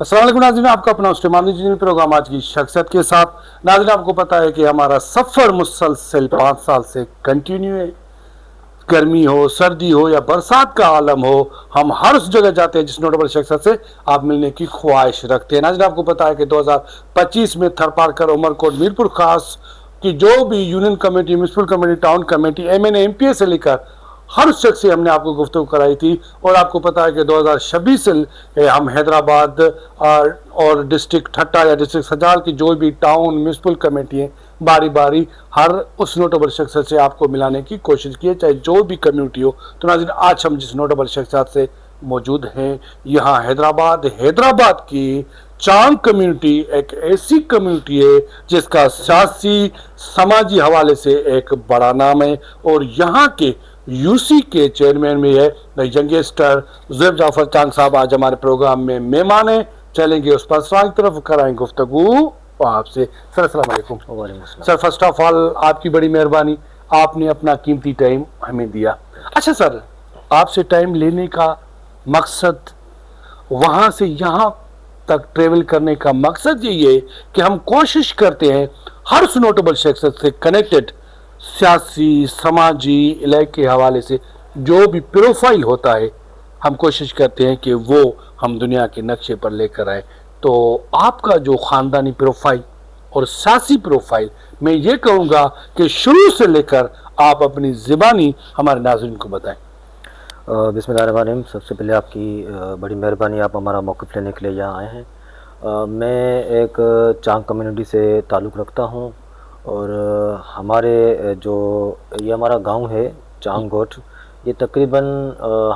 अस्सलाम वालेकुम नाज़रीन, आपका अपना उस्मानी जी प्रोग्राम आज की शख्सियत के साथ। नाज़रीन, आपको पता है कि हमारा सफ़र मुसलसल 5 साल से कंटिन्यू है। गर्मी हो, सर्दी हो या बरसात का आलम हो, हम हर उस जगह जाते हैं जिस नोटेबल शख्सियत से आप मिलने की ख्वाहिश रखते हैं। नाज़रीन, आपको पता है कि 2025 में थरपारकर, उमरकोट, मीरपुर खास की जो भी union committee, municipal committee, town committee, MNA MPA से लेकर हर उस शख्स से हमने आपको गुफ्तगू कराई थी। और आपको पता है कि 2026 से हम हैदराबाद और डिस्ट्रिक्ट ठट्टा या डिस्ट्रिक्ट सजाल की जो भी टाउन म्यूनसिपल कमेटी है, बारी बारी हर उस नोटेबल शख्सियत से आपको मिलाने की कोशिश की है, चाहे जो भी कम्युनिटी हो। तो नाज़रीन, आज हम जिस नोटेबल शख्सियत से मौजूद हैं यहाँ हैदराबाद की चांग कम्युनिटी एक ऐसी कम्युनिटी है जिसका सियासी समाजी हवाले से एक बड़ा नाम है और यहाँ के UC के चेयरमैन में है द यंगेस्टर ज़ुहैब जाफर चांग साहब आज हमारे प्रोग्राम में मेहमान है। चलेंगे उस पर सलाम की तरफ, कराएंगे गुफ्तगू आपसे। सर अस्सलाम वालेकुम। सर, फर्स्ट ऑफ ऑल आपकी बड़ी मेहरबानी, आपने अपना कीमती टाइम हमें दिया। अच्छा सर, आपसे टाइम लेने का मकसद, वहाँ से यहाँ तक ट्रेवल करने का मकसद यही है कि हम कोशिश करते हैं हर उस नोटेबल शख्सियत से कनेक्टेड सियासी समाजी इलाके के हवाले से जो भी प्रोफाइल होता है, हम कोशिश करते हैं कि वो हम दुनिया के नक्शे पर लेकर आए। तो आपका जो ख़ानदानी प्रोफाइल और सियासी प्रोफाइल, मैं ये कहूँगा कि शुरू से लेकर आप अपनी ज़बानी हमारे नाज़रीन को बताएं। बिस्मिल्लाहिर्रहमानिर्रहीम। सबसे पहले आपकी बड़ी मेहरबानी, आप हमारा मौक़िफ़ लेने के लिए यहाँ आए हैं। मैं एक चांग कम्युनिटी से ताल्लुक़ रखता हूँ और हमारे जो ये हमारा गांव है चांग गोट, ये तकरीबन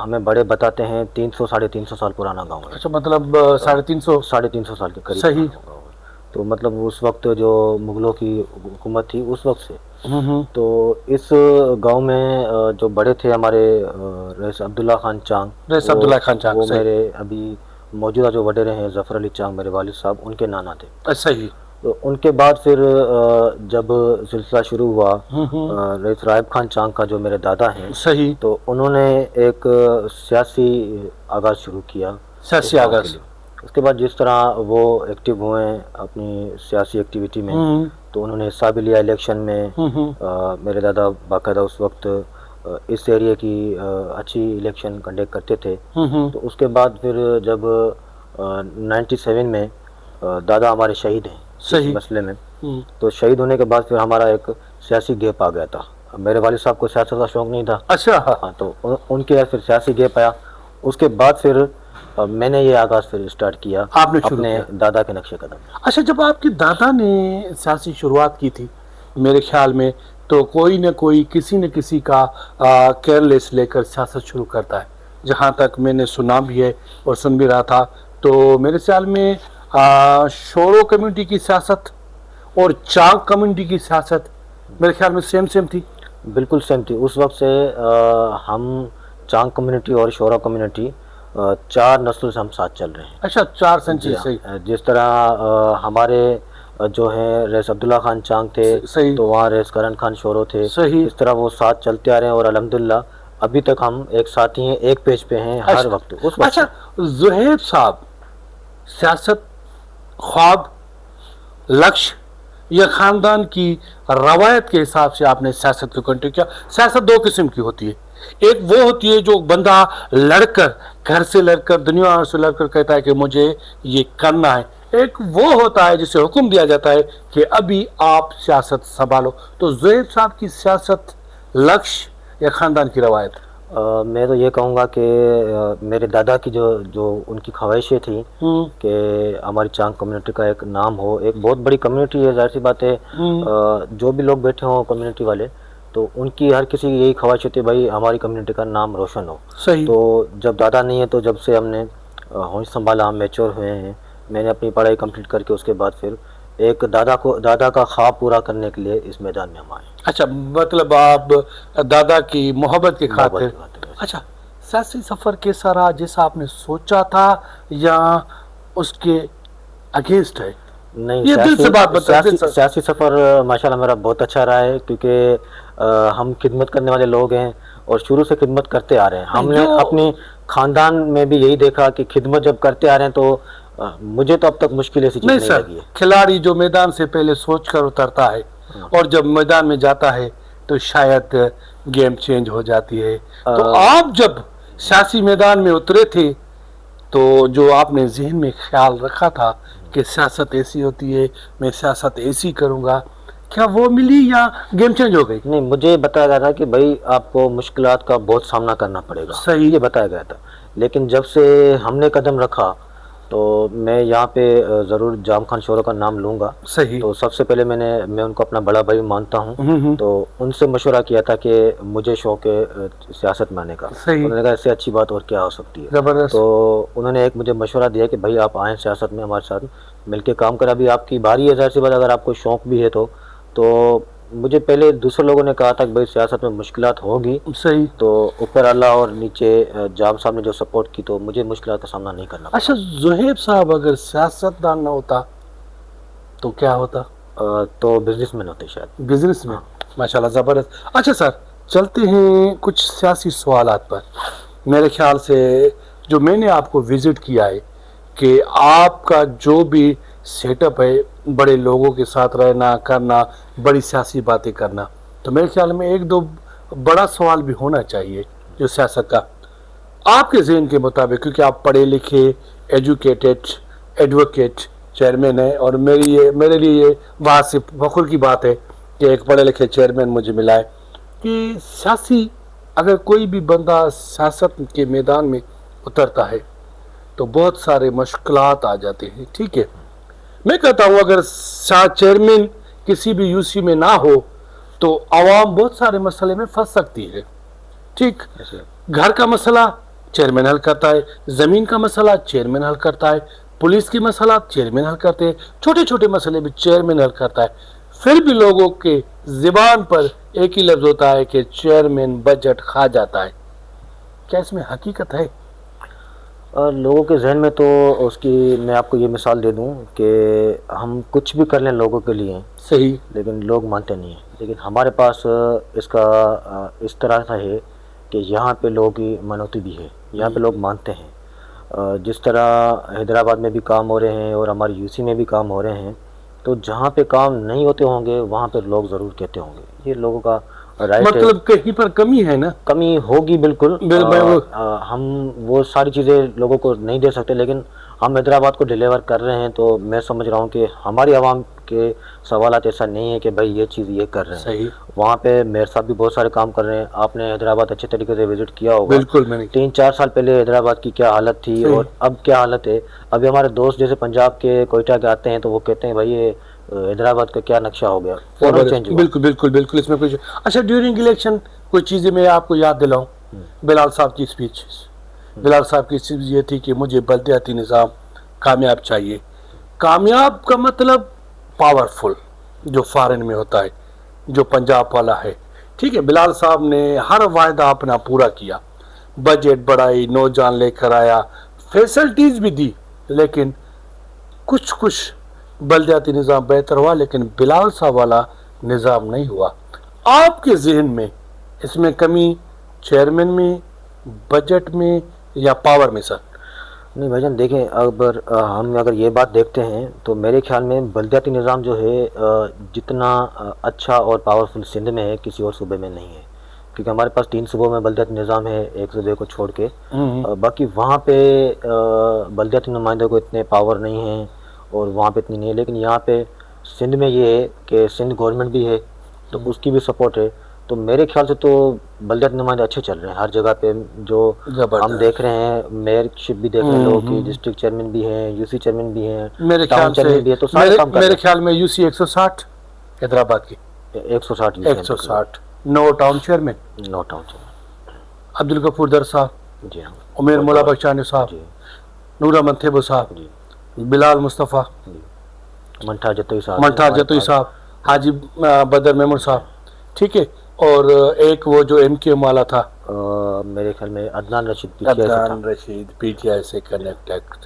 हमें बड़े बताते हैं 300-350 साल पुराना गांव है। अच्छा, मतलब 350 साल के करीब। सही। तो मतलब उस वक्त जो मुग़लों की हुकूमत थी उस वक्त से, तो इस गांव में जो बड़े थे हमारे रईस अब्दुल्ला खान चांग, वो मेरे अभी मौजूदा जो वडेरे हैं ज़फ़र अली चांग, मेरे वालिद साहब, उनके नाना थे। सही। तो उनके बाद फिर जब सिलसिला शुरू हुआ रईस रायब खान चांग का, जो मेरे दादा हैं, सही, तो उन्होंने एक सियासी आगाज़ शुरू किया। सियासी आगाज़, उसके बाद जिस तरह वो एक्टिव हुए अपनी सियासी एक्टिविटी में, तो उन्होंने हिस्सा भी लिया इलेक्शन में। मेरे दादा बाकायदा उस वक्त इस एरिया की अच्छी इलेक्शन कंडक्ट करते थे। तो उसके बाद फिर जब 97 में दादा हमारे शहीद हैं इस मसले में, तो शहीद होने के बाद फिर हमारा एक सियासी गैप आ गया था। मेरे वालिद साहब को सियासत का शौक़ नहीं था। अच्छा। हाँ, तो उनके बाद फिर सियासी गैप आया। उसके बाद फिर मैंने ये आगाज़ फिर स्टार्ट किया अपने दादा के नक्शे कदम। अच्छा, जब आपके दादा ने सियासी शुरुआत की थी, मेरे ख्याल में तो कोई न कोई किसी न किसी का केयरलेस लेकर सियासत शुरू करता है, जहाँ तक मैंने सुना भी है और सुन भी रहा था। तो मेरे ख्याल में शोरो कम्युनिटी की सियासत और चांग कम्युनिटी की सियासत मेरे ख्याल में सेम थी। बिल्कुल सेम थी। उस वक्त से हम चांग कम्युनिटी और शोरा कम्युनिटी 4 नस्लों से हम साथ चल रहे हैं। अच्छा, 4 सेंचुरी। सही। जिस तरह हमारे जो है रईस अब्दुल्ला खान चांग थे, तो वहाँ रईस करण खान शोरो थे। सही। इस तरह वो साथ चलते आ रहे हैं और अल्हम्दुलिल्लाह अभी तक हम एक साथ ही हैं, एक पेज पे हैं हर वक्त। अच्छा, ज़ुहैब साहब, सियासत, ख्वाब, लक्ष्य या ख़ानदान की रवायत के हिसाब से आपने सियासत को कंटिन्यू किया। सियासत 2 किस्म की होती है। एक वो होती है जो बंदा लड़कर, घर से लड़कर, दुनिया से लड़कर कहता है कि मुझे ये करना है। एक वो होता है जिसे हुक्म दिया जाता है कि अभी आप सियासत संभालो। तो ज़ुहैब साहब की सियासत, लक्ष्य या ख़ानदान की रवायत? मैं तो ये कहूँगा कि मेरे दादा की जो उनकी ख्वाहिशें थी कि हमारी चांग कम्युनिटी का एक नाम हो। एक बहुत बड़ी कम्युनिटी है, जाहिर सी बात है, जो भी लोग बैठे हों कम्युनिटी वाले, तो उनकी हर किसी की यही ख्वाहिश होती है भाई हमारी कम्युनिटी का नाम रोशन हो। सही। तो जब दादा नहीं है, तो जब से हमने होश संभाला, हम मैच्योर हुए हैं, मैंने अपनी पढ़ाई कंप्लीट करके उसके बाद फिर एक दादा का ख्वाब पूरा करने के लिए इस मैदान में हम आए। अच्छा, मतलब आप दादा की मोहब्बत की खातिर। अच्छा, सियासी सफ़र कैसा रहा, जैसा आपने सोचा था या उसके अगेंस्ट है? नहीं, ये दिल से बात बताइए। सियासी सफ़र माशाल्लाह मेरा बहुत अच्छा रहा है, क्योंकि हम खिदमत करने वाले लोग हैं और शुरू से खिदमत करते आ रहे हैं। हमने अपने ख़ानदान में भी यही देखा कि खिदमत जब करते आ रहे हैं तो مجھے تو اب تک مشکل ایسی چیز نہیں نہیں سر، لگی ہے. کھلاڑی جو میدان سے پہلے سوچ کر اترتا ہے اور جب میدان میں جاتا ہے تو شاید گیم چینج ہو جاتی ہے. تو آپ جب سیاسی میدان میں اترے تھے تو جو آپ نے ذہن میں خیال رکھا تھا کہ سیاست ایسی ہوتی ہے، میں سیاست ایسی کروں گا، کیا وہ ملی یا گیم چینج ہو گئی؟ نہیں، مجھے بتایا گیا تھا کہ بھائی آپ کو مشکلات کا بہت سامنا کرنا پڑے گا، صحیح. یہ بتایا گیا تھا. لیکن جب سے ہم نے قدم رکھا تو میں یہاں پہ ضرور جام خان شورا کا نام لوں گا. صحیح. تو سب سے پہلے میں ان کو اپنا بڑا بھائی مانتا ہوں. ہوں. تو ان سے مشورہ کیا تھا کہ مجھے شوق ہے سیاست میں آنے کا. صحیح. انہوں نے کہا اس سے اچھی بات اور کیا ہو سکتی ہے. زبردست. تو انہوں نے ایک مجھے مشورہ دیا کہ بھائی آپ آئیں سیاست میں ہمارے ساتھ مل کے کام کریں. ابھی آپ کی باری ہے، ظاہر سی بات اگر آپ کو شوق بھی ہے تو مجھے پہلے دوسرے لوگوں نے کہا تھا کہ بھائی سیاست میں مشکلات ہوگی. صحیح. تو اوپر اللہ اور نیچے جام صاحب نے جو سپورٹ کی تو مجھے مشکلات کا سامنا نہیں کرنا پڑا. اچھا زہیب صاحب اگر سیاست دان نہ ہوتا تو کیا ہوتا؟ تو بزنس مین ہوتے شاید. بزنس میں. ماشاءاللہ زبردست. اچھا سر، چلتے ہیں کچھ سیاسی سوالات پر. میرے خیال سے جو میں نے آپ کو وزٹ کیا ہے کہ آپ کا جو بھی سیٹ اپ ہے، بڑے لوگوں کے ساتھ رہنا کرنا، بڑی سیاسی باتیں کرنا، تو میرے خیال میں ایک دو بڑا سوال بھی ہونا چاہیے جو سیاست کا آپ کے ذہن کے مطابق، کیونکہ آپ پڑھے لکھے ایجوکیٹڈ ایڈوکیٹ چیئرمین ہے اور میرے لیے یہ بات سے فخر کی بات ہے کہ ایک پڑھے لکھے چیئرمین مجھے ملا ہے. کہ سیاسی اگر کوئی بھی بندہ سیاست کے میدان میں اترتا ہے تو بہت سارے مشکلات آ جاتے ہیں. ٹھیک ہے، میں کہتا ہوں اگر چیئرمین کسی بھی یو سی میں نہ ہو تو عوام بہت سارے مسئلے میں پھنس سکتی ہے. ٹھیک، گھر کا مسئلہ چیئرمین حل کرتا ہے، زمین کا مسئلہ چیئرمین حل کرتا ہے، پولیس کی مسئلہ چیئرمین حل کرتے ہیں، چھوٹے چھوٹے مسئلے بھی چیئرمین حل کرتا ہے. پھر بھی لوگوں کے زبان پر ایک ہی لفظ ہوتا ہے کہ چیئرمین بجٹ کھا جاتا ہے. کیا اس میں حقیقت ہے؟ لوگوں کے ذہن میں تو اس کی میں آپ کو یہ مثال دے دوں کہ ہم کچھ بھی کر لیں لوگوں کے لیے، صحیح، لیکن لوگ مانتے نہیں ہیں. لیکن ہمارے پاس اس کا اس طرح کا ہے کہ یہاں پہ لوگوں کی منوتی بھی ہے، یہاں پہ لوگ مانتے ہیں. جس طرح حیدرآباد میں بھی کام ہو رہے ہیں اور ہمارے یو سی میں بھی کام ہو رہے ہیں، تو جہاں پہ کام نہیں ہوتے ہوں گے وہاں پہ لوگ ضرور کہتے ہوں گے. یہ لوگوں کا رائٹ ہے. مطلب کہیں پر کمی ہے نا؟ کمی ہوگی بالکل. ہم وہ ساری چیزیں لوگوں کو نہیں دے سکتے، لیکن ہم حیدرآباد کو ڈیلیور کر رہے ہیں. تو میں سمجھ رہا ہوں کہ ہماری عوام کے سوالات ایسا نہیں ہے کہ بھائی یہ چیز یہ کر رہے ہیں. صحیح. وہاں پہ میئر صاحب بھی بہت سارے کام کر رہے ہیں. آپ نے حیدرآباد اچھے طریقے سے وزٹ کیا ہوگا. بالکل. میں نے 3-4 سال پہلے حیدرآباد کی کیا حالت تھی اور اب کیا حالت ہے. ابھی ہمارے دوست جیسے پنجاب کے کوئٹہ کے آتے ہیں تو وہ کہتے ہیں بھائی یہ حیدرآباد کا کیا نقشہ ہو گیا، فوراً چینج ہوا. بالکل بالکل بالکل. اس میں کچھ اچھا ڈیورنگ الیکشن کوئی چیزیں میں آپ کو یاد دلاؤں. بلال صاحب کی اسپیچ، بلال صاحب کی اسپیچ یہ تھی کہ مجھے بلدیاتی نظام کامیاب چاہیے. کامیاب کا مطلب پاورفل جو فارن میں ہوتا ہے، جو پنجاب والا ہے. ٹھیک ہے، بلال صاحب نے ہر وعدہ اپنا پورا کیا، بجٹ بڑھائی، نوجوان لے کر آیا، فیسلٹیز بھی دی، لیکن کچھ بلدیاتی نظام بہتر ہوا لیکن بلال صاحب والا نظام نہیں ہوا. آپ کے ذہن میں اس میں کمی چیئرمین میں، بجٹ میں یا پاور میں؟ سر نہیں بھائی جان، دیکھیں ہم اگر یہ بات دیکھتے ہیں تو میرے خیال میں بلدیاتی نظام جو ہے جتنا اچھا اور پاورفل سندھ میں ہے کسی اور صوبے میں نہیں ہے. کیونکہ ہمارے پاس 3 صوبوں میں بلدیاتی نظام ہے، ایک صوبے کو چھوڑ کے. باقی وہاں پہ بلدیاتی نمائندوں کو اتنے پاور نہیں ہیں اور وہاں پہ اتنی نہیں ہے. لیکن یہاں پہ سندھ میں یہ ہے کہ سندھ گورنمنٹ بھی ہے تو اس کی بھی سپورٹ ہے. تو میرے خیال سے تو بلدیاتی نمائندے اچھے چل رہے ہیں ہر جگہ پہ. جو ہم دیکھ رہے ہیں میئر شپ بھی دیکھ رہے ہیں لوگوں کی، ڈسٹرکٹ چیئرمین بھی ہیں، یو سی چیئرمین بھی ہیں، ٹاؤن چیئرمین بھی ہے. تو سارے کام کر رہے ہیں. میرے خیال میں یو سی 160 حیدرآباد کی 160 نو ٹاؤن چیئرمین، عبدالغفور در صاحب، جی ہاں، عمیر مولا بخشانی صاحب، نور احمد تھیبو صاحب، بلال مصطفیٰ، منٹھار جتوئی صاحب، حاجی بدر میمون صاحب. ٹھیک ہے، اور ایک وہ جو ایم کیو والا تھا میرے خیال میں Adnan Rashid P T I سے کنیکٹ.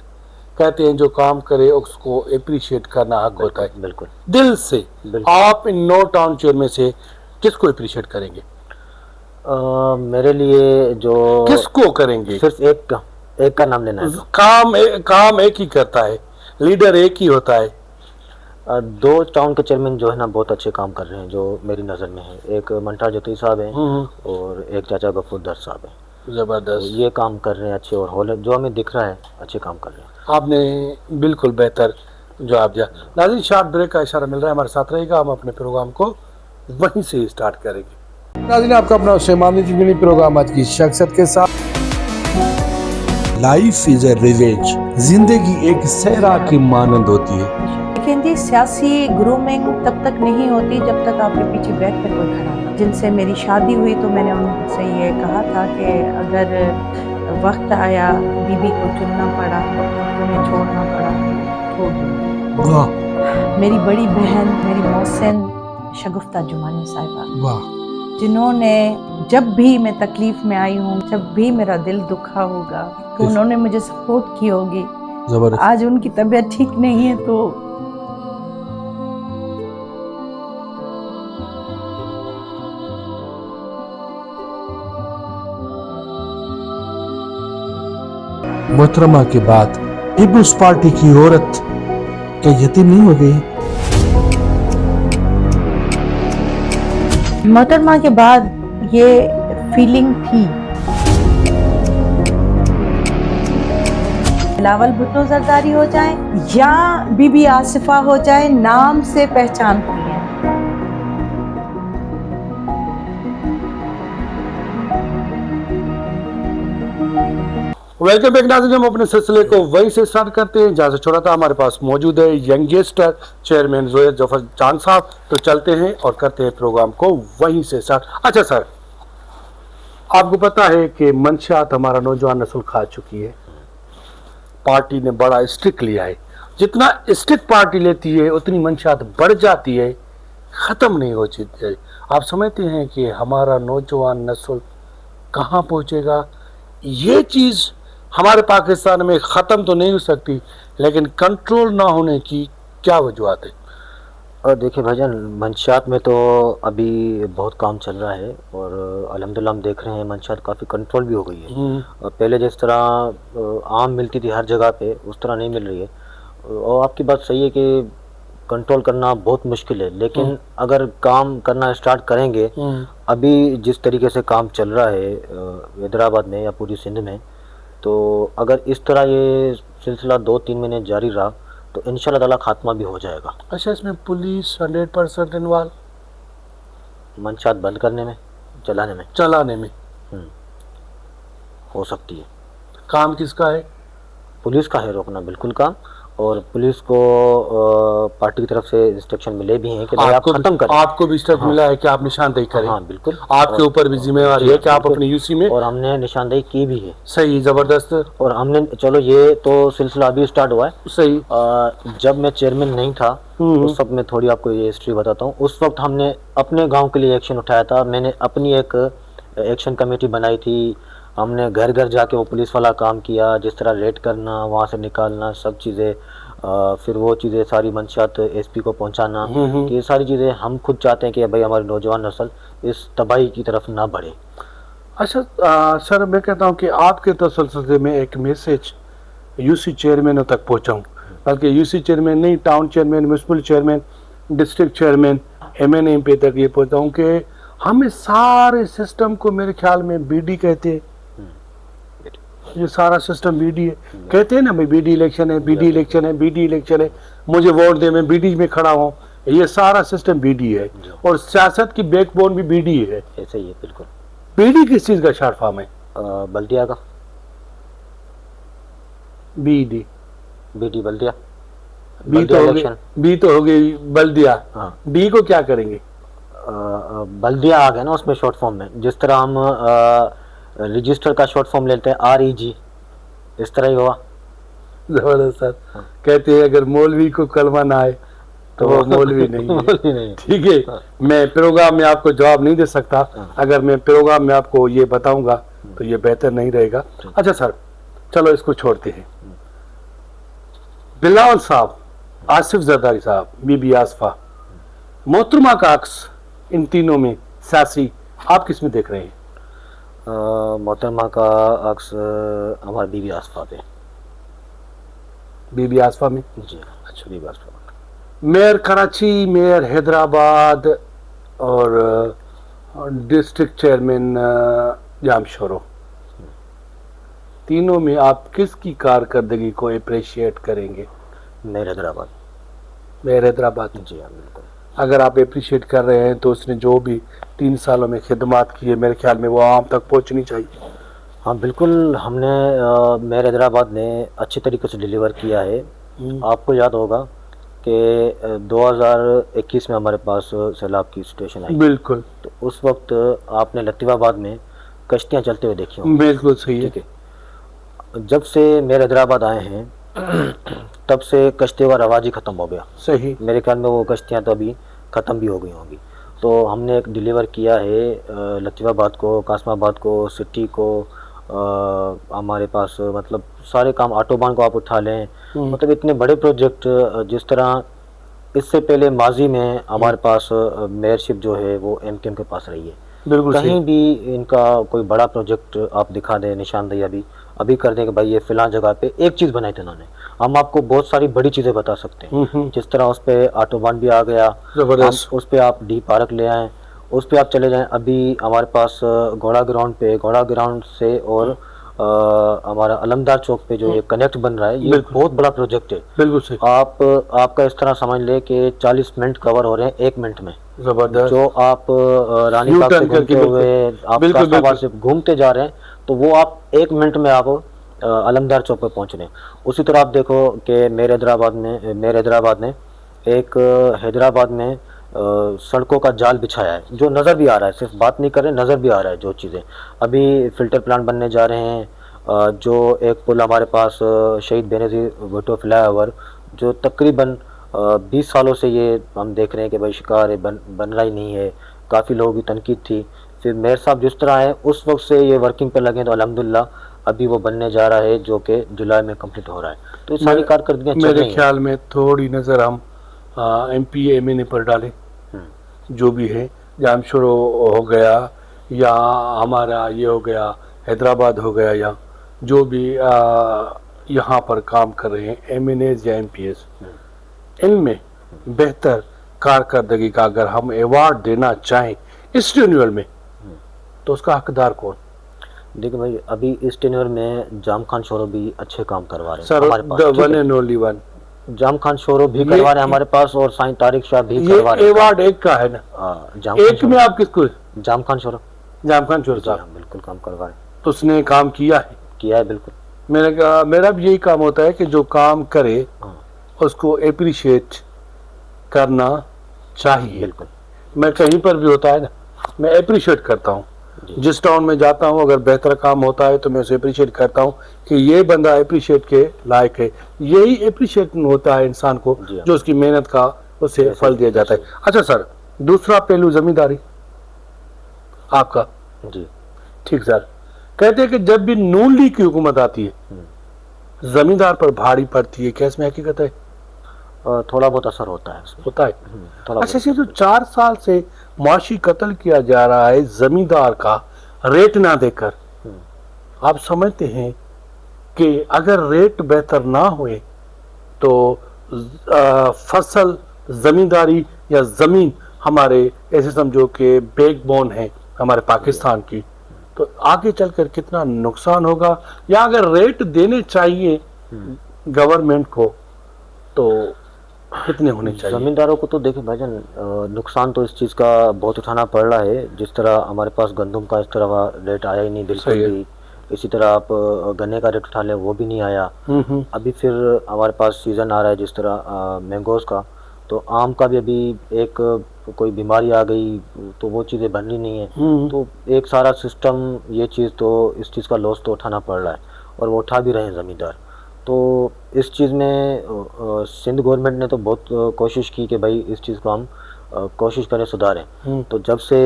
کہتے ہیں جو کام کرے اس کو اپریشیٹ کرنا حق ہوتا ہے. بالکل دل سے. آپ ان 9 ٹاؤن چیئر میں سے کس کو اپریشیٹ کریں گے؟ میرے لیے جو کس کو کریں گے؟ صرف एक का नाम लेना है तो। काम एक ही करता है, लीडर एक ही होता है। दो टाउन के चेयरमैन जो है ना बहुत अच्छे काम कर रहे हैं जो मेरी नज़र में है। एक मंटा जोती साहब हैं और एक चाचा गफूर दर साहब हैं। तो जबरदस्त, ये काम कर रहे हैं अच्छे, और हॉल जो हमें दिख रहा है अच्छे काम कर रहे हैं। आपने बिल्कुल बेहतर जवाब दिया। नाज़रीन, शॉर्ट ब्रेक का इशारा मिल रहा है, हमारे साथ रहेगा, हम अपने प्रोग्राम को वहीं से स्टार्ट करेंगे। नाज़रीन, आपका अपना उस्मानी ज़िंदगी प्रोग्राम आज की शख्सियत के साथ। लाइफ इज ए रिवेंज, जिंदगी एक सहरा की मानंद होती है। लेकिन जी सियासी ग्रूमिंग तब तक नहीं होती जब तक आपके पीछे बैठ कर कोई खड़ा ना। जिनसे मेरी शादी हुई तो मैंने उनसे ये कहा था कि अगर वक्त आया बीबी को चुनना पड़ा, तुम्हें छोड़ना पड़ा, छोड़ दो। वाह मेरी बड़ी बहन मेरी मोहसिन शगुफ्ता जुमानी साहिबा, वाह, जिन्होंने जब भी मैं तकलीफ में आई हूँ, जब भी मेरा दिल दुखा होगा तो उन्होंने मुझे सपोर्ट की होगी। जबरदस्त। आज उनकी तबीयत ठीक नहीं है तो मोहतरमा के बाद पीपुल्स पार्टी की औरत क्या यतीम नहीं हो गई? मोहतरमा के बाद ये फीलिंग थी। बिलावल भुट्टो जरदारी हो जाए या बीबी आसिफा हो जाए, नाम से पहचानती है। वेलकम बैक नाज़रीन, हम अपने सिलसिले को वहीं से स्टार्ट करते हैं जहाँ से छोड़ा था। हमारे पास मौजूद है यंगेस्टर चेयरमैन जोयद जफर चांद साहब, तो चलते हैं और करते हैं प्रोग्राम को वहीं से स्टार्ट। अच्छा सर, आपको पता है कि मंशियात हमारा नौजवान नस्ल खा चुकी है, पार्टी ने बड़ा स्ट्रिक्ट लिया है। जितना स्ट्रिक्ट पार्टी लेती है उतनी मंशियात बढ़ जाती है, ख़त्म नहीं हो जाती है। आप समझते हैं कि हमारा नौजवान नस्ल कहाँ पहुँचेगा? ये चीज़ हमारे पाकिस्तान में ख़त्म तो नहीं हो सकती, लेकिन कंट्रोल ना होने की क्या वजूहत है? और देखिए भाईजान, मंशियात में तो अभी बहुत काम चल रहा है और अल्हम्दुलिल्लाह हम देख रहे हैं मंशियात काफ़ी कंट्रोल भी हो गई है। और पहले जिस तरह आम मिलती थी हर जगह पे उस तरह नहीं मिल रही है। और आपकी बात सही है कि कंट्रोल करना बहुत मुश्किल है, लेकिन अगर काम करना स्टार्ट करेंगे, अभी जिस तरीके से काम चल रहा है हैदराबाद में या पूरी सिंध में, तो अगर इस तरह ये सिलसिला 2-3 महीने जारी रहा तो इंशाल्लाह ताला खात्मा भी हो जाएगा। अच्छा, इसमें पुलिस 100% इन्वॉल्व, मंशियात बंद करने में, चलाने में हो सकती है। काम किसका है? पुलिस का है रोकना बिल्कुल काम, और पुलिस को पार्टी की तरफ से इंस्ट्रक्शन मिले भी हैं कि भाई आप खत्म करें। आपको भी इंस्ट्रक्शन मिला है कि आप निशानदेही करें? हाँ बिल्कुल, आपके ऊपर भी जिम्मेवारी है कि आप अपने यूसी में, और हमने निशानदेही की भी है। सही, जबरदस्त, और हमने, चलो ये तो सिलसिला अभी स्टार्ट हुआ है। सही। जब मैं चेयरमैन नहीं था उस वक्त मैं थोड़ी आपको ये हिस्ट्री बताता हूँ। उस वक्त हमने अपने गांव के लिए एक्शन उठाया था। मैंने अपनी एक एक्शन कमेटी बनाई थी। हमने घर घर जाके वो पुलिस वाला काम किया, जिस तरह रेड करना, वहाँ से निकालना, सब चीज़ें, फिर वो चीज़ें सारी मंशियात एसपी को पहुँचाना, कि ये सारी चीज़ें हम खुद चाहते हैं कि भाई हमारी नौजवान नस्ल इस तबाही की तरफ ना बढ़े। अच्छा सर, मैं कहता हूँ कि आपके तसल्सल में एक मैसेज यूसी चेयरमैनों तक पहुँचाऊँ, बल्कि यूसी चेयरमैन नहीं, town chairman, municipal chairman, district chairman, MNA MP तक ये पहुँचाऊँ कि हमें सारे सिस्टम को, मेरे ख्याल में BD कहते हैं, ये सारा सिस्टम BD है, कहते हैं ना भाई BD इलेक्शन है, BD इलेक्शन है, BD इलेक्शन है, मुझे वोट दे, मैं BD में खड़ा हूँ, ये सारा सिस्टम BD है। और सियासत की बैकबोन भी BD है। ऐसे ही है बिल्कुल। BD किस चीज़ का शॉर्ट फॉर्म है? बल्दिया का। BD बल्दिया। बी तो हो गई बल्दिया, हाँ। D को क्या करेंगे? बल्दिया आ गया ना उसमें शॉर्ट फॉर्म में, जिस तरह हम रजिस्टर का शॉर्ट फॉर्म लेते हैं REG, इस तरह ही हुआ। जबरदस्त सर। कहते हैं अगर मौलवी को कलमा ना आए तो वो मौलवी नहीं है। ठीक है, मैं प्रोग्राम में आपको जवाब नहीं दे सकता। अगर मैं प्रोग्राम में आपको ये बताऊंगा तो ये बेहतर नहीं रहेगा। अच्छा सर, चलो इसको छोड़ते हैं। बिलावल साहब, आसिफ जरदारी साहब, बीबी आसफा, मोहतरमा का अक्स इन तीनों में सियासी आप किस में देख रहे हैं? मोहतरमा का अक्स हमारी बीबी आसफा पे। बीबी आसफा में। जी अच्छा, बीबी आसफा। मेयर कराची, मेयर हैदराबाद और डिस्ट्रिक्ट चेयरमैन जामशोरो, तीनों में आप किसकी कारकर्दगी को अप्रिशिएट करेंगे? मेयर हैदराबाद। मेयर हैदराबाद। जी हाँ बिल्कुल। अगर आप अप्रिशिएट कर रहे हैं तो उसने जो भी 3 सालों में खिदमत की है मेरे ख्याल में वो आम तक पहुंचनी चाहिए। हाँ बिल्कुल, हमने मेयर हैदराबाद ने अच्छे तरीके से डिलीवर किया है। आपको याद होगा कि 2021 में हमारे पास सैलाब की सिचुएशन आई, बिल्कुल, तो उस वक्त आपने लतीफ़ाबाद में कश्तियाँ चलते हुए देखी होंगी। बिल्कुल सही है। ठीक है, जब से मेयर हैदराबाद आए हैं तब से कश्तियों का रवाज ही ख़त्म हो गया। सही। मेरे ख्याल में वो कश्तियाँ तो अभी ख़त्म भी हो गई होंगी। तो हमने एक डिलीवर किया है लतीफ़ाबाद को, कासमाबाद को, सिटी को, हमारे पास मतलब सारे काम, ऑटोबान को आप उठा लें, मतलब इतने बड़े प्रोजेक्ट। जिस तरह इससे पहले माजी में हमारे पास मेयरशिप जो है वो एमकेएम के पास रही है, बिल्कुल कहीं सही। भी इनका कोई बड़ा प्रोजेक्ट आप दिखा दें, निशानदेही अभी कर दें कि भाई ये फ़िलहाल जगह पे एक चीज़ बनाई थी उन्होंने, हम आपको बहुत सारी बड़ी चीज़ें बता सकते हैं। जिस तरह उस पर ऑटोबान भी आ गया, जबरदस्त। उस पर आप डी पार्क ले आएँ, उस पर आप चले जाएं। अभी हमारे पास घोड़ा ग्राउंड से और हमारा अलमदार चौक पे जो ये कनेक्ट बन रहा है, ये बहुत बड़ा प्रोजेक्ट है। बिल्कुल सही। आपका इस तरह समझ ले कि 40 मिनट कवर हो रहे हैं 1 मिनट में। जबरदस्त। जो आप रानी बाग से घूमते हुए आप कासमाबाद से घूमते जा रहे हैं, तो वो आप 1 मिनट में आप अलमदार चौक पे पहुंच रहे हैं। उसी तरह आप देखो कि मेयर हैदराबाद ने एक हैदराबाद में सड़कों का जाल बिछाया है, जो नज़र भी आ रहा है, सिर्फ बात नहीं कर रहे, नज़र भी आ रहा है। जो चीज़ें अभी फ़िल्टर प्लांट बनने जा रहे हैं, जो एक पुल हमारे पास शहीद बेनज़ीर भुट्टो फ्लाईओवर, जो तकरीबन 20 सालों से ये हम देख रहे हैं कि भाई शिकार है, बन रहा ही नहीं है। काफ़ी लोगों की तनकीद थी, फिर मेयर साहब जिस तरह है उस वक्त से ये वर्किंग पे लगे, तो अल्हम्दुलिल्लाह अभी वो बनने जा रहा है, जो कि जुलाई में कंप्लीट हो रहा है। तो ये सारी कारकर्दगियाँ चल रही हैं। मेरे ख्याल में थोड़ी नज़र हम एमपी एमएनए पर डालें, जो भी है, जामशोरो हो गया या हमारा ये हो गया, हैदराबाद हो गया, या जो भी यहाँ पर काम कर रहे हैं एमएनएज या एमपीएस, इनमें बेहतर कारकर्दगी का अगर हम अवार्ड देना चाहें इस टेन्योर में, तो उसका हकदार कौन? देखिए भाई, अभी इस टेन्योर में जाम खान शोरो भी अच्छे काम करवा रहे हैं सर, हमारे पास। The one and only one Jam Khan Shoro भी करवा रहे हैं हमारे पास, और साईं तारिक शाह भी करवा रहे ये हैं। अवार्ड एक का है ना, जाम एक में आप किसको? जाम खान शोरो। जाम खान शोरो जी साहब, हाँ, बिल्कुल काम करवा रहे हैं, तो उसने काम किया है। बिल्कुल। मेरा भी यही काम होता है कि जो काम करे उसको अप्रिशिएट करना चाहिए। बिल्कुल। मैं कहीं पर भी होता है ना, मैं अप्रिशिएट करता हूँ। जिस टाउन में जाता हूँ अगर बेहतर काम होता है तो मैं उसे अप्रिशिएट करता हूँ कि ये बंदा अप्रिशिएट के लायक है। यही अप्रिशिएट होता है इंसान को, जो उसकी मेहनत का उसे फल दिया जाता है। अच्छा सर, दूसरा पहलू जमींदारी आपका। जी ठीक सर, कहते हैं कि जब भी नून लीग की हुकूमत आती है जमींदार पर भारी पड़ती है, क्या इसमें हकीकत है? थोड़ा बहुत असर होता है उसमें। होता है। थोड़ा अच्छा, ये जो 4 साल से मुआशी कत्ल किया जा रहा है जमींदार का रेट ना देकर, आप समझते हैं कि अगर रेट बेहतर ना हुए तो फसल, जमींदारी या जमीन हमारे ऐसे समझो कि बैकबोन है हमारे पाकिस्तान की, तो आगे चलकर कितना नुकसान होगा? या अगर रेट देने चाहिए गवर्नमेंट को तो कितने होने चाहिए? जमींदारों को तो देखिए भाईजान, नुकसान तो इस चीज़ का बहुत उठाना पड़ रहा है। जिस तरह हमारे पास गंदम का इस तरह रेट आया ही नहीं बिल्कुल भी, इसी तरह आप गन्ने का रेट उठा लें वो भी नहीं आया। अभी फिर हमारे पास सीज़न आ रहा है जिस तरह मैंगोज़ का, तो आम का भी अभी एक कोई बीमारी आ गई तो वो चीज़ें बन रही नहीं है। तो एक सारा सिस्टम, ये चीज़ तो इस चीज़ का लॉस तो उठाना पड़ रहा है, और वो उठा भी रहे हैं ज़मींदार। तो इस चीज़ में सिंध गवर्नमेंट ने तो बहुत कोशिश की कि भाई इस चीज़ को हम कोशिश करें सुधारें। तो जब से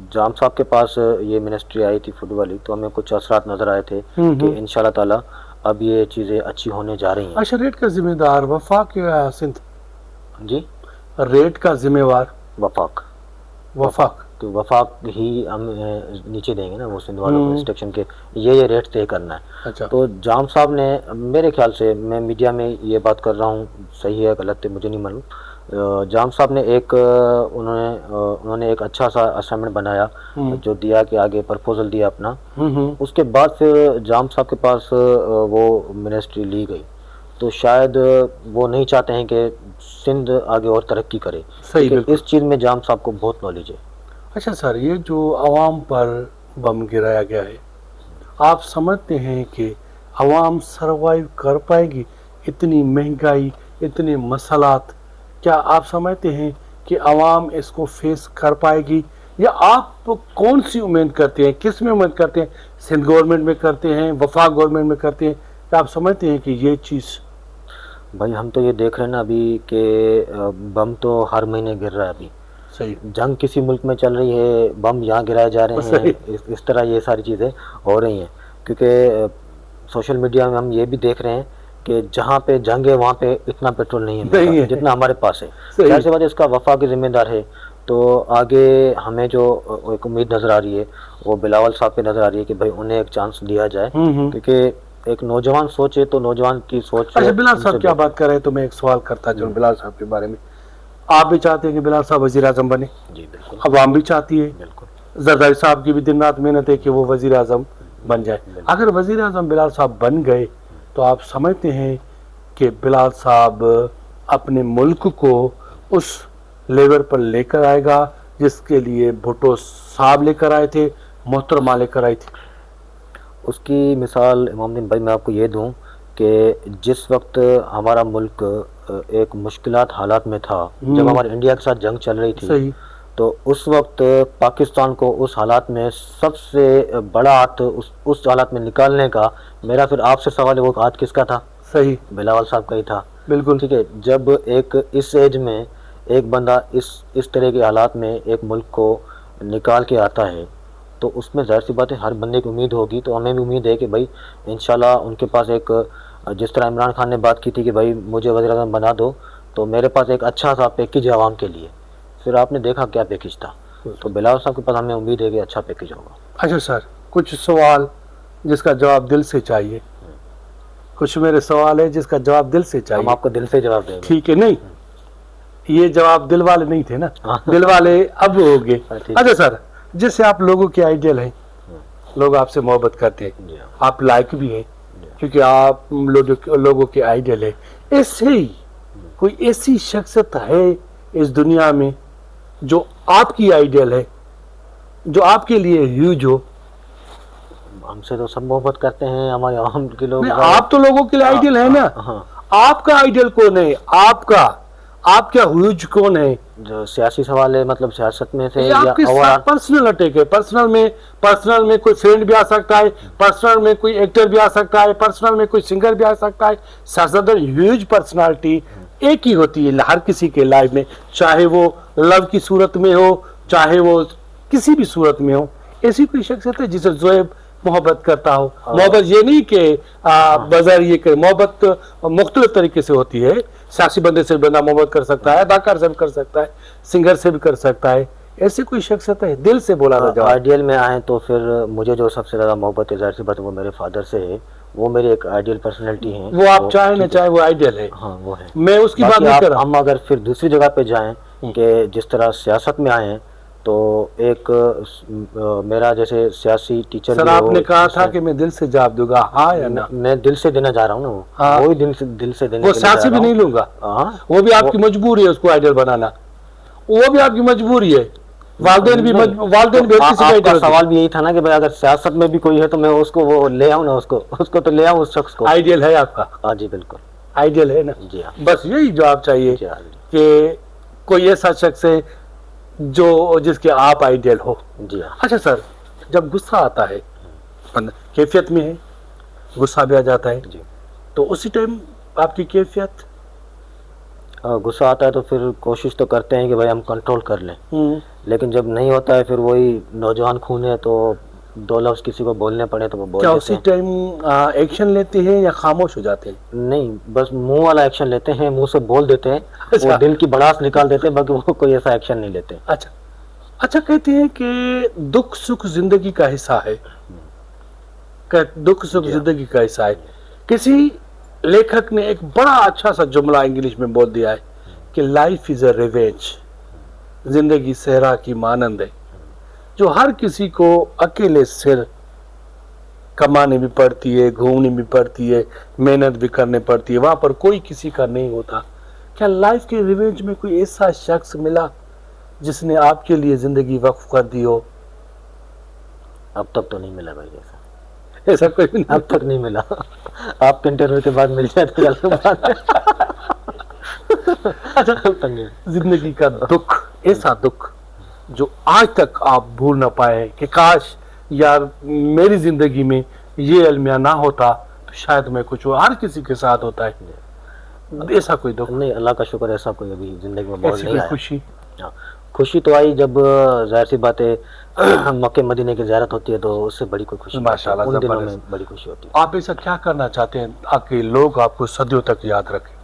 जाम साहब के पास ये मिनिस्ट्री आई थी फूड वाली, तो हमें कुछ असरात नज़र आए थे कि इंशाल्लाह ताला अब ये चीज़ें अच्छी होने जा रही हैं। अच्छा, रेट का जिम्मेदार वफाक या सिंध? जी, रेट का जिम्मेवार वफाक। वफाक। کہ وفاق ہی ہم نیچے دیں گے نا وہ سندھ والوں کو انسٹرکشن کے یہ ریٹ طے کرنا ہے. اچھا تو جام صاحب نے میرے خیال سے، میں میڈیا میں یہ بات کر رہا ہوں، صحیح ہے غلط ہے مجھے نہیں معلوم، جام صاحب نے انہوں نے ایک اچھا سا اسائنمنٹ بنایا جو دیا کہ آگے پرپوزل دیا اپنا. اس کے بعد پھر جام صاحب کے پاس وہ منسٹری لی گئی. تو شاید وہ نہیں چاہتے ہیں کہ سندھ آگے اور ترقی کرے. صحیح، بالکل. اس چیز میں جام صاحب کو بہت نالج ہے. اچھا سر، یہ جو عوام پر بم گرایا گیا ہے، آپ سمجھتے ہیں کہ عوام سروائیو کر پائے گی؟ اتنی مہنگائی، اتنے مسئلات، کیا آپ سمجھتے ہیں کہ عوام اس کو فیس کر پائے گی؟ یا آپ کون سی امید کرتے ہیں، کس میں امید کرتے ہیں؟ سندھ گورنمنٹ میں کرتے ہیں، وفاق گورنمنٹ میں کرتے ہیں؟ کیا آپ سمجھتے ہیں کہ یہ چیز؟ بھائی ہم تو یہ دیکھ رہے ہیں نا ابھی کہ بم تو ہر مہینے گر رہا ہے. ابھی صحیح. جنگ کسی ملک میں چل رہی ہے، بم یہاں گرائے جا رہے ہیں. اس طرح یہ ساری چیزیں ہو رہی ہیں کیونکہ سوشل میڈیا میں ہم یہ بھی دیکھ رہے ہیں کہ جہاں پہ جنگ ہے وہاں پہ اتنا پیٹرول نہیں ہے جتنا ہمارے پاس ہے. ظاہر سی بات ہے اس کا وفاقی ذمہ دار ہے. تو آگے ہمیں جو ایک امید نظر آ رہی ہے وہ بلاول صاحب پہ نظر آ رہی ہے کہ بھائی انہیں ایک چانس دیا جائے، کیونکہ ایک نوجوان سوچے تو نوجوان کی سوچ. اچھا بلال صاحب کیا بات کر رہے ہیں تو میں ایک سوال کرتا چلوں بلال صاحب کے بارے میں. آپ بھی چاہتے ہیں کہ بلال صاحب وزیر اعظم بنے؟ جی بالکل. عوام بھی چاہتی ہے. بالکل. زرداری صاحب کی بھی دن رات محنت ہے کہ وہ وزیر اعظم بن جائے. اگر وزیر اعظم بلال صاحب بن گئے تو آپ سمجھتے ہیں کہ بلال صاحب اپنے ملک کو اس لیول پر لے کر آئے گا جس کے لیے بھٹو صاحب لے کر آئے تھے، محترمہ لے کر آئی تھی؟ اس کی مثال امام الدین بھائی میں آپ کو یہ دوں کہ جس وقت ہمارا ملک ایک مشکلات حالات میں تھا، جب ہمارے انڈیا کے ساتھ جنگ چل رہی تھی، صحیح، تو اس وقت پاکستان کو اس حالات میں سب سے بڑا ہاتھ اس حالات میں نکالنے کا، میرا پھر آپ سے سوال ہے وہ ہاتھ کس کا تھا؟ صحیح، بلاول صاحب کا ہی تھا. بالکل ٹھیک ہے. جب ایک اس ایج میں ایک بندہ اس طرح کے حالات میں ایک ملک کو نکال کے آتا ہے تو اس میں ظاہر سی بات ہے ہر بندے کی امید ہوگی. تو ہمیں بھی امید ہے کہ بھائی انشاءاللہ ان کے پاس ایک، جس طرح عمران خان نے بات کی تھی کہ بھائی مجھے وزیر اعظم بنا دو، تو میرے پاس ایک اچھا سا پیکیج ہے عوام کے لیے. پھر آپ نے دیکھا کیا پیکیج تھا. تو بلاول صاحب کے پاس ہمیں امید ہے کہ اچھا پیکیج ہوگا. اچھا سر، کچھ سوال جس کا جواب دل سے چاہیے، کچھ میرے سوال ہے جس کا جواب دل سے ہم چاہیے. آپ کو دل سے جواب دیں گے. ٹھیک ہے. نہیں، یہ جواب دل والے نہیں تھے نا، دل والے اب ہو گئے. اچھا سر، جیسے آپ لوگوں کے آئیڈیل ہیں، لوگ آپ سے محبت کرتے ہیں، آپ لائق بھی ہیں کیونکہ آپ لوگوں کے آئیڈیل ہیں. ایسے ہی کوئی ایسی شخصیت ہے اس دنیا میں جو آپ کی آئیڈیل ہے، جو آپ کے لیے ہیوج ہو؟ ہم سے تو سب محبت کرتے ہیں، ہمارے عوام کے لوگ. آپ تو لوگوں کے لیے آئیڈیل ہے نا. آپ کا آئیڈیل کون ہے؟ آپ کا ہیوج کون ہے؟ جو سیاسی سوال ہے، مطلب سیاست میں سے یہ آپ کی پرسنل اٹیک ہے. پرسنل میں کوئی فرینڈ بھی آ سکتا ہے، پرسنل میں کوئی ایکٹر بھی آ سکتا ہے، پرسنل میں کوئی سنگر بھی آ سکتا ہے. سیاستدان ہیوج پرسنالٹی ایک ہی ہوتی ہے ہر کسی کے لائف میں، چاہے وہ لو کی صورت میں ہو، چاہے وہ کسی بھی صورت میں ہو. ایسی کوئی شخصیت ہے جسے زویب محبت کرتا ہو؟ محبت یہ نہیں کہ بظاہر یہ کہ محبت مختلف طریقے سے ہوتی ہے. سیاسی بندے سے بندہ محبت کر سکتا ہے، اداکار سے بھی کر سکتا ہے، سنگر سے بھی کر سکتا ہے. ایسی کوئی شخصیت ہے؟ دل سے بولا تھا. آئیڈیل میں آئیں تو پھر مجھے جو سب سے زیادہ محبت ہے ظاہر سی بات ہے وہ میرے فادر سے ہے. وہ میری ایک آئیڈیل پرسنالٹی ہیں. وہ آپ چاہیں نہ چاہیں وہ آئیڈیل ہے. ہاں وہ ہے. میں اس کی بات نہیں کر رہا. ہم اگر پھر دوسری جگہ پہ جائیں کہ جس طرح سیاست میں آئے ہیں تو ایک میرا جیسے سیاسی ٹیچر، سر آپ نے کہا تھا کہ میں دل سے جواب دوں گا، ہاں یا نہ؟ میں دل سے دینا چاہ رہا ہوں نا، وہی دل سے دینے. وہ سیاسی بھی نہیں لوں گا، وہ بھی آپ کی مجبوری ہے اس کو آئیڈیل بنانا، وہ بھی آپ کی مجبوری ہے. والدین بھی سوال بھی یہی تھا نا کہ بھائی اگر سیاست میں بھی کوئی ہے تو میں اس کو وہ لے آؤں نا، اس کو تو لے آؤں اس شخص کو. آئیڈیل ہے آپ کا؟ ہاں جی بالکل آئیڈیل ہے نا. جی ہاں. بس یہی جواب چاہیے کہ کوئی ایسا شخص ہے جس کے آپ آئیڈیل ہو. جی ہاں. اچھا سر، جب غصہ آتا ہے، کیفیت میں ہے، غصہ بھی آ جاتا ہے، تو اسی ٹائم آپ کی کیفیت؟ غصہ آتا ہے تو پھر کوشش تو کرتے ہیں کہ بھائی ہم کنٹرول کر لیں، لیکن جب نہیں ہوتا ہے پھر وہی نوجوان خون ہے تو دو لفظ کسی کو بولنے پڑے تو وہ بول دیتے ہیں. کیا اسی ٹائم ایکشن لیتے ہیں یا خاموش ہو جاتے ہیں؟ نہیں، بس منہ والا ایکشن لیتے ہیں، منہ سے بول دیتے ہیں، وہ دل کی بڑاس نکال دیتے ہیں، باقی وہ کوئی ایسا ایکشن نہیں لیتے. اچھا अच्छा, कहते हैं कि दुख सुख जिंदगी का हिस्सा है, दुख सुख जिंदगी का हिस्सा है। किसी लेखक ने एक बड़ा अच्छा सा जुमला इंग्लिश में बोल दिया है कि लाइफ इज अ रिवेंज, जिंदगी सहरा की मानंद है, जो हर किसी को अकेले सिर कमाने भी पड़ती है, घूमनी भी पड़ती है, मेहनत भी करनी पड़ती है, वहां पर कोई किसी का नहीं होता। क्या लाइफ के रिवेंज में कोई ऐसा शख्स मिला जिसने आपके लिए जिंदगी वक्फ कर दी हो? अब तक तो नहीं मिला भाई, ऐसा ऐसा कोई नहीं? अब तक नहीं मिला। आपके इंटरव्यू के बाद मिल जाए तो अलग बात है। अच्छा, अब तक नहीं। जिंदगी का दुख, ऐसा दुख जो आज तक आप भूल ना पाए कि काश यार मेरी जिंदगी में ये अलमिया ना होता तो शायद मैं कुछ हो, हर किसी के साथ होता है, ऐसा कोई दुख? नहीं, अल्लाह का शुक्र, ऐसा कोई अभी जिंदगी में बहुत ऐसी नहीं कोई आया। खुशी? हाँ, खुशी तो आई जब जाहिर सी बात है मक्के मदीने की ज़ियारत होती है तो उससे बड़ी कोई खुशी नहीं होती। माशाल्लाह, उन दिनों जबरदस्त। में बड़ी खुशी होती है। आप ऐसा क्या करना चाहते हैं ताकि लोग आपको सदियों तक याद रखें?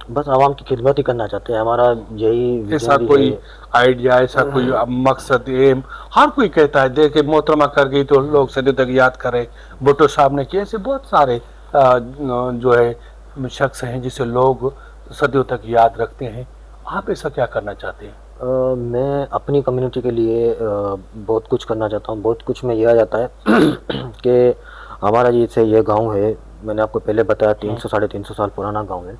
बस आवाम की खिदमत ही करना चाहते हैं, हमारा यही विजन ऐसा भी कोई है। आइडिया, ऐसा कोई मकसद, एम? हर कोई कहता है देखे मोहतरमा कर गई तो लोग सदियों तक याद करें, भुट्टो साहब ने किए, ऐसे बहुत सारे जो है शख्स हैं जिसे लोग सदियों तक याद रखते हैं। आप ऐसा क्या करना चाहते हैं? मैं अपनी कम्युनिटी के लिए बहुत कुछ करना चाहता हूँ। बहुत कुछ में यह आ जाता है कि हमारा जैसे ये गांव है, मैंने आपको पहले बताया 300 साढ़े 300 साल पुराना गांव है।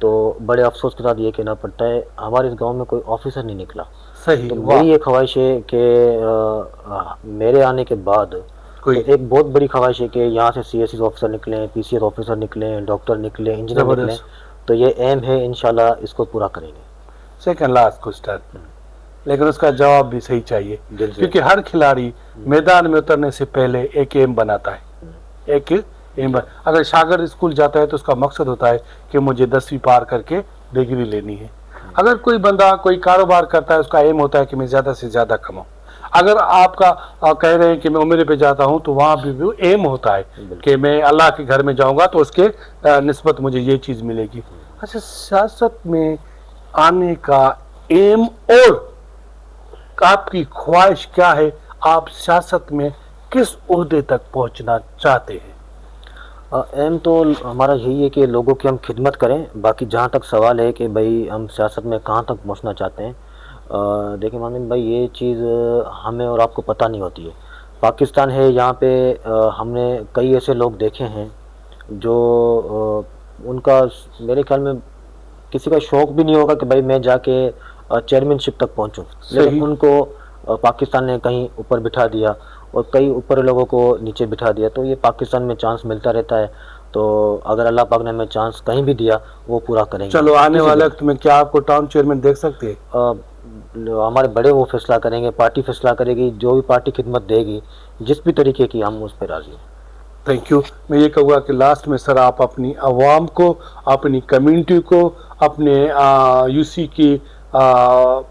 तो बड़े अफसोस के साथ ये कहना पड़ता है हमारे इस गांव में कोई ऑफिसर नहीं निकला। सही, तो वाह। मेरी ये ख्वाहिश है कि मेरे आने के बाद कोई तो एक बहुत बड़ी ख्वाहिश है कि यहाँ से CSS ऑफिसर निकलें, PCS ऑफिसर निकलें, डॉक्टर निकलें, इंजीनियर निकलें। जबरदस्त। तो ये एम है, इंशाल्लाह इसको पूरा करेंगे। सेकंड लास्ट क्वेश्चन, लेकिन उसका जवाब भी सही चाहिए, बिल्कुल। क्योंकि हर खिलाड़ी मैदान में उतरने से पहले एक एम बनाता है, एक एम। अगर शागिर्द स्कूल जाता है तो उसका मकसद होता है कि मुझे 10वीं पार करके डिग्री लेनी है। अगर कोई बंदा कोई कारोबार करता है उसका एम होता है कि मैं ज़्यादा से ज़्यादा कमाऊँ। अगर आपका कह रहे हैं कि मैं उम्र पे जाता हूँ तो वहाँ भी एम होता है कि मैं अल्लाह के घर में जाऊँगा तो उसके निस्बत मुझे ये चीज़ मिलेगी। अच्छा, सियासत में आने का एम और आपकी ख्वाहिश क्या है? आप सियासत में किस ओहदे तक पहुंचना चाहते हैं? एम तो हमारा यही है कि लोगों की हम खिदमत करें। बाकी जहाँ तक सवाल है कि भाई हम सियासत में कहाँ तक पहुँचना चाहते हैं, देखिए मामिन भाई, ये चीज़ हमें और आपको पता नहीं होती है। पाकिस्तान है, यहाँ पे हमने कई ऐसे लोग देखे हैं जो उनका मेरे ख्याल में किसी का शौक़ भी नहीं होगा कि भाई मैं जाके चेयरमैनशिप तक पहुँचूँ, लेकिन उनको पाकिस्तान ने कहीं ऊपर बिठा दिया और कई ऊपर लोगों को नीचे बिठा दिया। तो ये पाकिस्तान में चांस मिलता रहता है, तो अगर अल्लाह पाक ने हमें चांस कहीं भी दिया वो पूरा करेंगे। चलो, आने वाले वक्त में क्या आपको टाउन चेयरमैन देख सकते हैं? हमारे बड़े वो फैसला करेंगे, पार्टी फैसला करेगी, जो भी पार्टी खिदमत देगी जिस भी तरीके की, हम उस पर राजी हैं। Thank you. मैं ये कहूँगा कि लास्ट में सर आप अपनी आवाम को, अपनी कम्युनिटी को, अपने यूसी की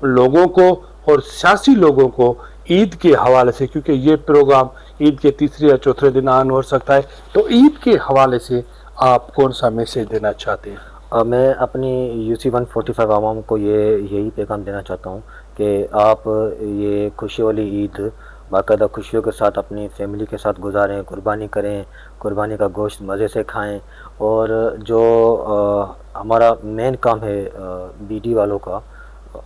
लोगों को और सियासी लोगों को ईद के हवाले से, क्योंकि ये प्रोग्राम ईद के तीसरे या चौथे दिन ऑन हो सकता है, तो ईद के हवाले से आप कौन सा मैसेज देना चाहते हैं? मैं अपनी UC 145 आवाम को यही पैगाम देना चाहता हूँ कि आप ये खुशी वाली ईद बाकायदा खुशियों के साथ अपनी फैमिली के साथ गुजारें, कुर्बानी करें, कुर्बानी का गोश्त मज़े से खाएं। और जो हमारा मेन काम है BD वालों का,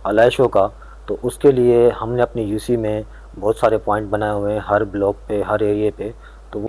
अलाइशों का, तो उसके लिए हमने अपनी UC में बहुत सारे पॉइंट बनाए हुए हैं, हर ब्लॉक पे, हर एरिए पे। तो वो